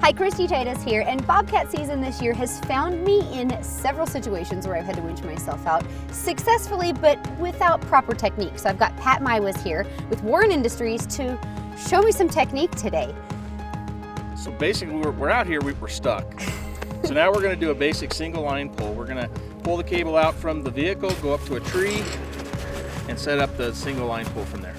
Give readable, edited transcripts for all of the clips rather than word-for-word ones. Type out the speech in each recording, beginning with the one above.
Hi, Kristy Titus here, and bobcat season this year has found me in several situations where I've had to winch myself out successfully, but without proper technique. So I've got Pat Miewes here with Warren Industries to show me some technique today. So basically, we're out here, we're stuck. So now we're going to do a basic single line pull. We're going to pull the cable out from the vehicle, go up to a tree, and set up the single line pull from there.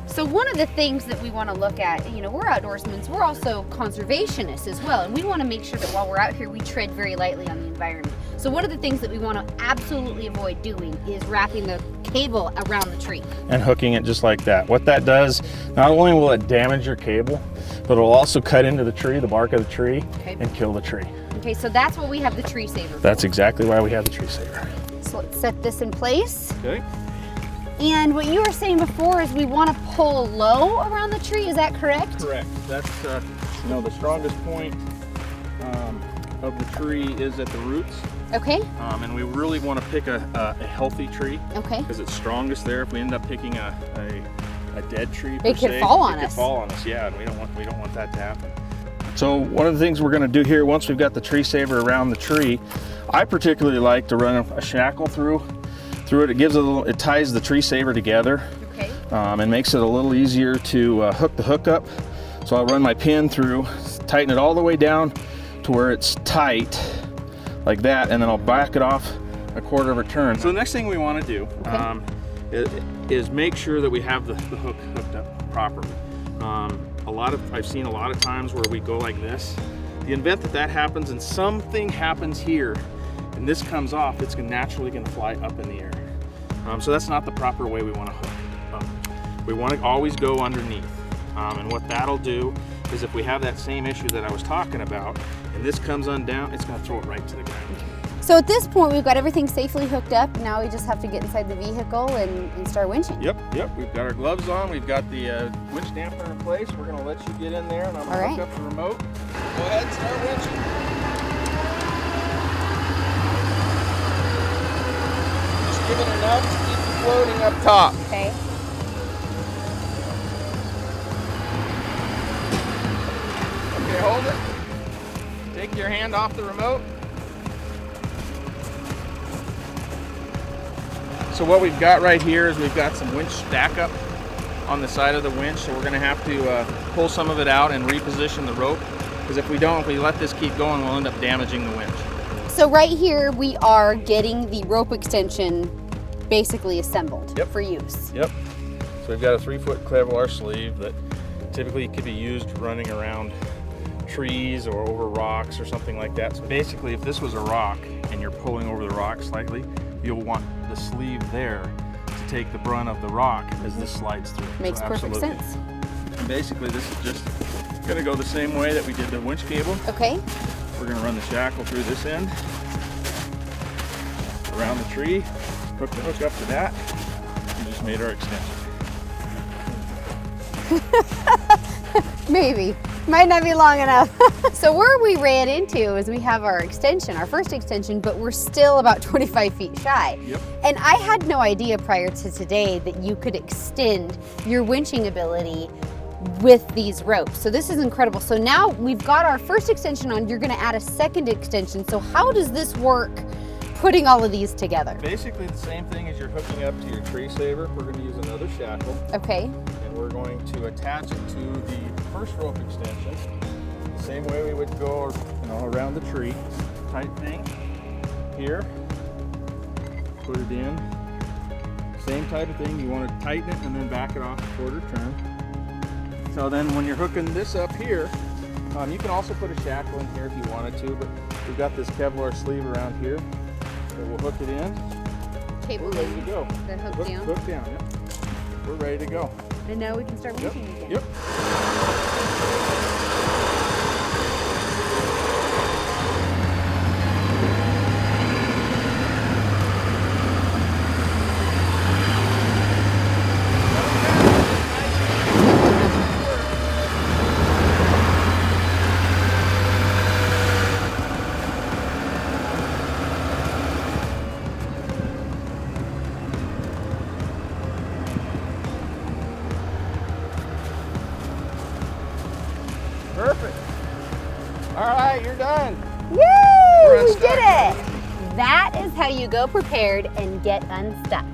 So one of the things that we want to look at, we're outdoorsmen, we're also conservationists as well, and we want to make sure that while we're out here, we tread very lightly on the environment. So one of the things that we want to absolutely avoid doing is wrapping the cable around the tree. And hooking it just like that. What that does, not only will it damage your cable, but it'll also cut into the tree, the bark of the tree, and kill the tree. Okay, so that's what we have the tree saver for. That's exactly why we have the tree saver. So let's set this in place. Okay. And what you were saying before is we want to pull low around the tree, is that correct? Correct. That's, the strongest point of the tree is at the roots. Okay. And we really want to pick a healthy tree. Okay. Because it's strongest there. If we end up picking a dead tree, it could fall on us. It could fall on us, yeah, and we don't want that to happen. So one of the things we're going to do here, once we've got the tree saver around the tree, I particularly like to run a shackle through it. It ties the tree saver together. Okay. And makes it a little easier to hook the hook up. So I'll run my pin through, tighten it all the way down to where it's tight, like that, and then I'll back it off a quarter of a turn. So the next thing we want to do is make sure that we have the hook hooked up properly. I've seen a lot of times where we go like this. The event that happens and something happens here, and this comes off, it's naturally going to fly up in the air. So that's not the proper way we want to hook up. We want to always go underneath. And what that'll do is if we have that same issue that I was talking about, and this comes undone, it's going to throw it right to the ground. So at this point, we've got everything safely hooked up. Now we just have to get inside the vehicle and start winching. Yep. We've got our gloves on. We've got the winch damper in place. We're going to let you get in there, and I'm going to hook up the remote. Go ahead and start winching. Give it enough to keep it floating up top. Okay. Okay, hold it. Take your hand off the remote. So what we've got right here is we've got some winch stack up on the side of the winch, so we're going to have to pull some of it out and reposition the rope, because if we let this keep going, we'll end up damaging the winch. So right here we are getting the rope extension basically assembled for use. Yep. So we've got a 3-foot Kevlar sleeve that typically could be used running around trees or over rocks or something like that. So basically, if this was a rock and you're pulling over the rock slightly, you'll want the sleeve there to take the brunt of the rock as this slides through. Makes perfect sense. And basically, this is just going to go the same way that we did the winch cable. Okay. We're going to run the shackle through this end, around the tree, hook the hook up to that, and just made our extension. Maybe. Might not be long enough. So where we ran into is we have our extension, our first extension, but we're still about 25 feet shy. Yep. And I had no idea prior to today that you could extend your winching ability with these ropes. So this is incredible. So now we've got our first extension on, you're gonna add a second extension. So how does this work, putting all of these together? Basically the same thing as you're hooking up to your tree saver. We're going to use another shackle. Okay. And we're going to attach it to the first rope extension. The same way we would go around the tree. Tight thing here. Put it in. Same type of thing. You want to tighten it and then back it off a quarter turn. So then when you're hooking this up here, you can also put a shackle in here if you wanted to, but we've got this Kevlar sleeve around here. So we'll hook it in. Cable We're ready to go. Then hook down. Hook down, yep. We're ready to go. And now we can start winching again. Yep. Perfect. All right, you're done. Woo! We're We unstuck. did it! That is how you go prepared and get unstuck.